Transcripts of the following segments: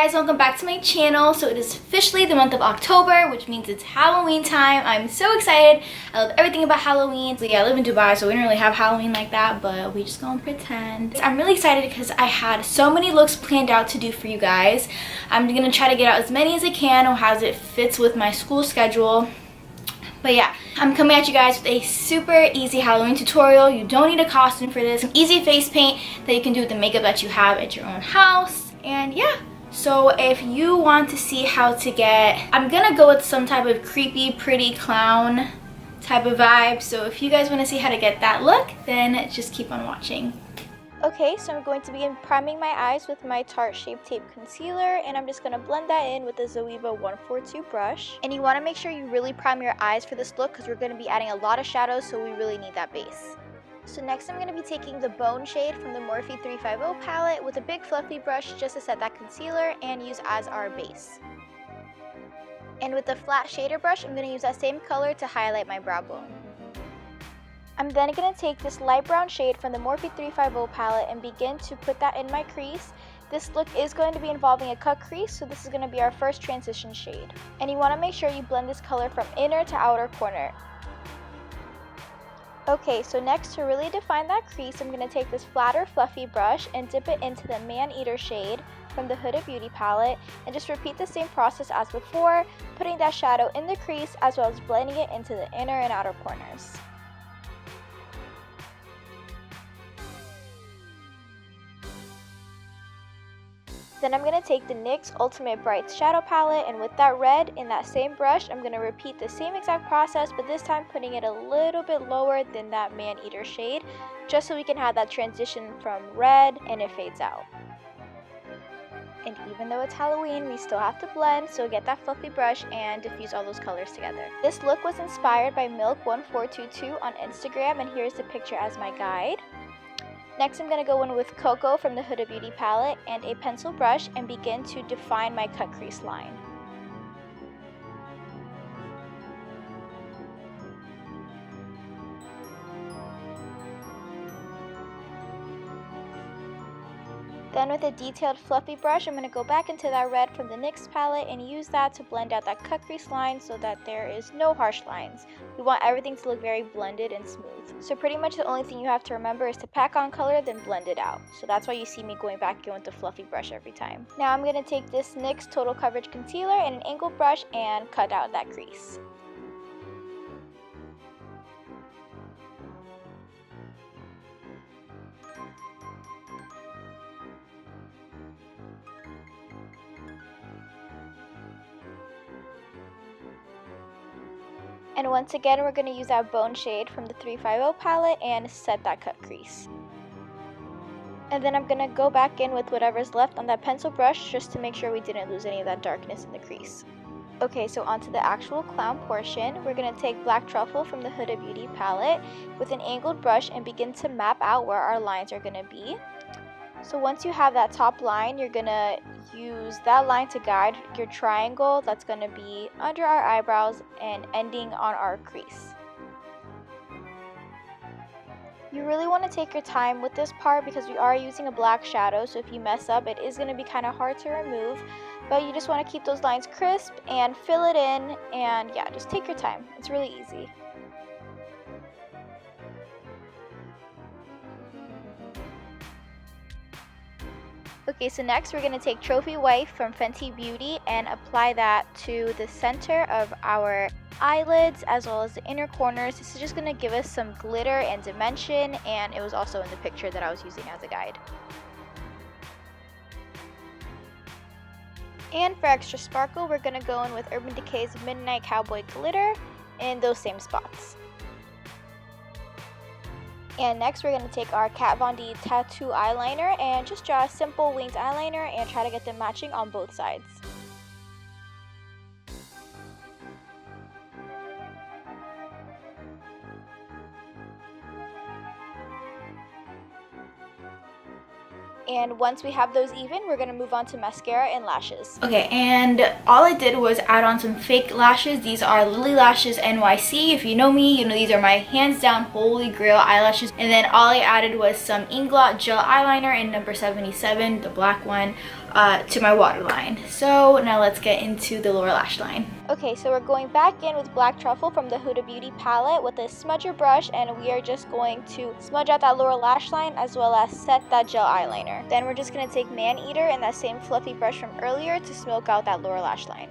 guys, welcome back to my channel. So it is officially the month of October, which means it's Halloween time. I'm so excited. I love everything about Halloween. So yeah, I live in Dubai, so we don't really have Halloween like that, but we just gonna pretend. I'm really excited because I had so many looks planned out to do for you guys. I'm gonna try to get out as many as I can as it fits with my school schedule. But yeah, I'm coming at you guys with a super easy Halloween tutorial. You don't need a costume for this. An easy face paint that you can do with the makeup that you have at your own house. And yeah, so if you want to see how to get, I'm gonna go with some type of creepy, pretty clown type of vibe. So if you guys want to see how to get that look, then just keep on watching. Okay, so I'm going to begin priming my eyes with my Tarte Shape Tape Concealer, and I'm just going to blend that in with the Zoeva 142 brush. And you want to make sure you really prime your eyes for this look because we're going to be adding a lot of shadows, so we really need that base. So next I'm going to be taking the Bone shade from the Morphe 350 palette with a big fluffy brush just to set that concealer and use as our base. And with the flat shader brush, I'm going to use that same color to highlight my brow bone. I'm then going to take this light brown shade from the Morphe 350 palette and begin to put that in my crease. This look is going to be involving a cut crease, so this is going to be our first transition shade. And you want to make sure you blend this color from inner to outer corner. Okay, so next to really define that crease, I'm going to take this flatter fluffy brush and dip it into the Man Eater shade from the Huda Beauty Palette and just repeat the same process as before, putting that shadow in the crease as well as blending it into the inner and outer corners. Then I'm going to take the NYX Ultimate Bright Shadow Palette, and with that red in that same brush, I'm going to repeat the same exact process, but this time putting it a little bit lower than that Man Eater shade, just so we can have that transition from red and it fades out. And even though it's Halloween, we still have to blend, so get that fluffy brush and diffuse all those colors together. This look was inspired by Milk1422 on Instagram, and here's the picture as my guide. Next, I'm going to go in with Cocoa from the Huda Beauty Palette and a pencil brush and begin to define my cut crease line. Then with a detailed fluffy brush, I'm going to go back into that red from the NYX palette and use that to blend out that cut crease line so that there is no harsh lines. We want everything to look very blended and smooth. So pretty much the only thing you have to remember is to pack on color, then blend it out. So that's why you see me going back in with the fluffy brush every time. Now I'm going to take this NYX Total Coverage Concealer and an angled brush and cut out that crease. And once again, we're going to use that Bone shade from the 350 palette and set that cut crease. And then I'm going to go back in with whatever's left on that pencil brush just to make sure we didn't lose any of that darkness in the crease. Okay, so onto the actual clown portion. We're going to take Black Truffle from the Huda Beauty palette with an angled brush and begin to map out where our lines are going to be. So once you have that top line, you're going to use that line to guide your triangle that's going to be under our eyebrows and ending on our crease. You really want to take your time with this part because we are using a black shadow, so if you mess up, it is going to be kind of hard to remove, but you just want to keep those lines crisp and fill it in, and yeah, just take your time. It's really easy. Okay, so next we're going to take Trophy Wife from Fenty Beauty and apply that to the center of our eyelids as well as the inner corners. This is just going to give us some glitter and dimension, and it was also in the picture that I was using as a guide. And for extra sparkle, we're going to go in with Urban Decay's Midnight Cowboy Glitter in those same spots. And next we're going to take our Kat Von D Tattoo Eyeliner and just draw a simple winged eyeliner and try to get them matching on both sides. And once we have those even, we're going to move on to mascara and lashes. Okay, and all I did was add on some fake lashes. These are Lilly Lashes NYC. If you know me, you know these are my hands down holy grail eyelashes. And then all I added was some Inglot Gel Liner in number 77, the black one, to my waterline. So now let's get into the lower lash line. Okay, so we're going back in with Black Truffle from the Huda Beauty Palette with a smudger brush, and we are just going to smudge out that lower lash line as well as set that gel eyeliner. Then we're just going to take Man Eater and that same fluffy brush from earlier to smoke out that lower lash line.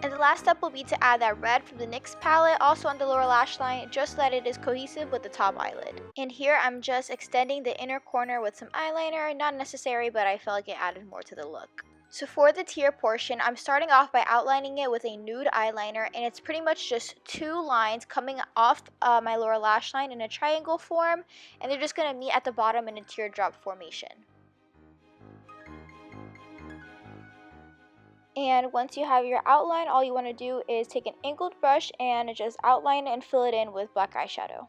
And the last step will be to add that red from the NYX palette also on the lower lash line, just so that it is cohesive with the top eyelid. And here I'm just extending the inner corner with some eyeliner, not necessary, but I felt like it added more to the look. So for the tear portion, I'm starting off by outlining it with a nude eyeliner, and it's pretty much just two lines coming off my lower lash line in a triangle form, and they're just going to meet at the bottom in a teardrop formation. And once you have your outline, all you want to do is take an angled brush and just outline and fill it in with black eyeshadow.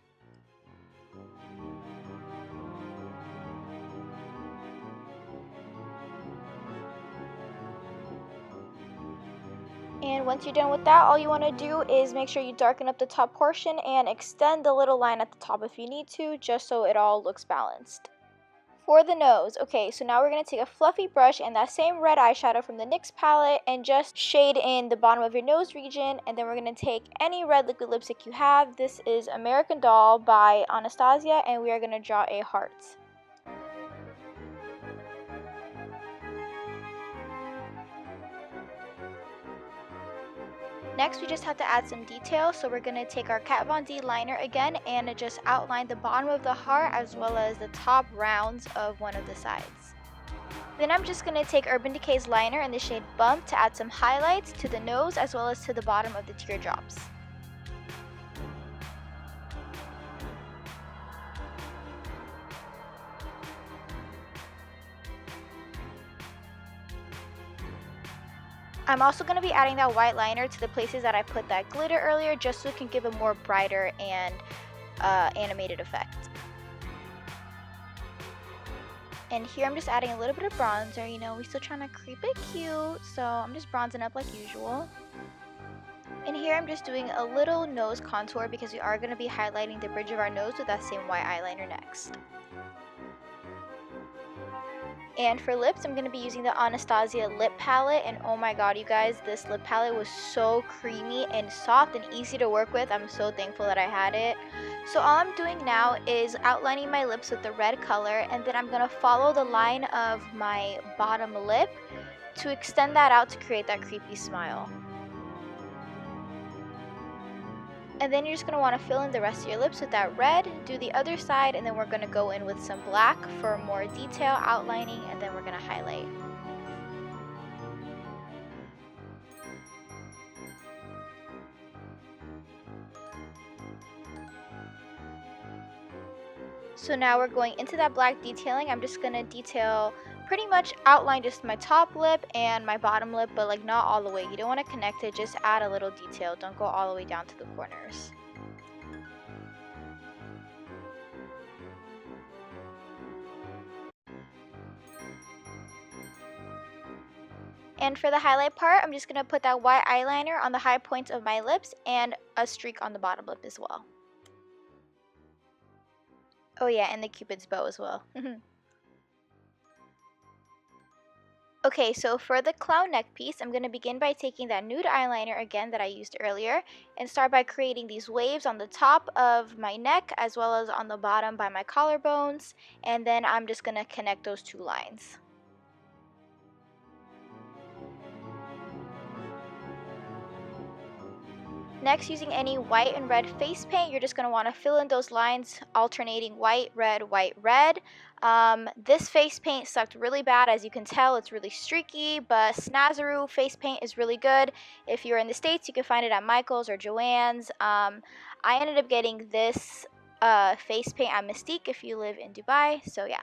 And once you're done with that, all you want to do is make sure you darken up the top portion and extend the little line at the top if you need to, just so it all looks balanced. For the nose, okay, so now we're going to take a fluffy brush and that same red eyeshadow from the NYX palette and just shade in the bottom of your nose region, and then we're going to take any red liquid lipstick you have. This is American Doll by Anastasia, and we are going to draw a heart. Next, we just have to add some detail, so we're going to take our Kat Von D liner again and just outline the bottom of the heart as well as the top rounds of one of the sides. Then I'm just going to take Urban Decay's liner in the shade Bump to add some highlights to the nose as well as to the bottom of the teardrops. I'm also going to be adding that white liner to the places that I put that glitter earlier, just so it can give a more brighter and animated effect. And here I'm just adding a little bit of bronzer, you know, we're still trying to creep it cute, so I'm just bronzing up like usual. And here I'm just doing a little nose contour because we are going to be highlighting the bridge of our nose with that same white eyeliner next. And for lips, I'm going to be using the Anastasia Lip Palette, and oh my god, you guys, this lip palette was so creamy and soft and easy to work with. I'm so thankful that I had it. So all I'm doing now is outlining my lips with the red color, and then I'm going to follow the line of my bottom lip to extend that out to create that creepy smile. And then you're just going to want to fill in the rest of your lips with that red, do the other side, and then we're going to go in with some black for more detail outlining, and then we're going to highlight. So now we're going into that black detailing. I'm just going to detail pretty much outline just my top lip and my bottom lip, but like not all the way. You don't want to connect it, just add a little detail. Don't go all the way down to the corners. And for the highlight part, I'm just going to put that white eyeliner on the high points of my lips and a streak on the bottom lip as well. Oh yeah, and the Cupid's bow as well. Okay, so for the clown neck piece, I'm going to begin by taking that nude eyeliner again that I used earlier and start by creating these waves on the top of my neck as well as on the bottom by my collarbones, and then I'm just going to connect those two lines. Next, using any white and red face paint, you're just going to want to fill in those lines, alternating white, red, white, red. This face paint sucked really bad. As you can tell, it's really streaky, but Snazaroo face paint is really good. If you're in the States, you can find it at Michael's or Joann's. I ended up getting this face paint at Mystique if you live in Dubai, so yeah.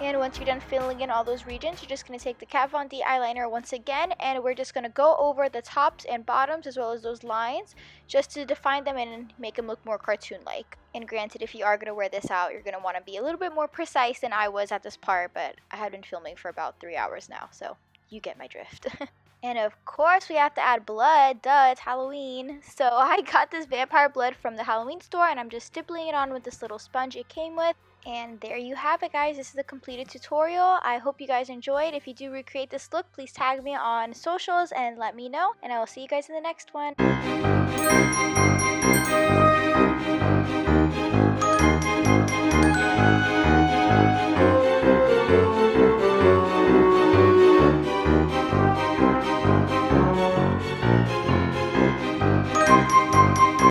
And once you're done filling in all those regions, you're just going to take the Kat Von D eyeliner once again, and we're just going to go over the tops and bottoms as well as those lines just to define them and make them look more cartoon-like. And granted, if you are going to wear this out, you're going to want to be a little bit more precise than I was at this part, but I have been filming for about 3 hours now, so you get my drift. And of course, we have to add blood. Duh, it's Halloween. So I got this vampire blood from the Halloween store, and I'm just stippling it on with this little sponge it came with. And there you have it, guys. This is the completed tutorial. I hope you guys enjoyed. If you do recreate this look, please tag me on socials and let me know. And I will see you guys in the next one.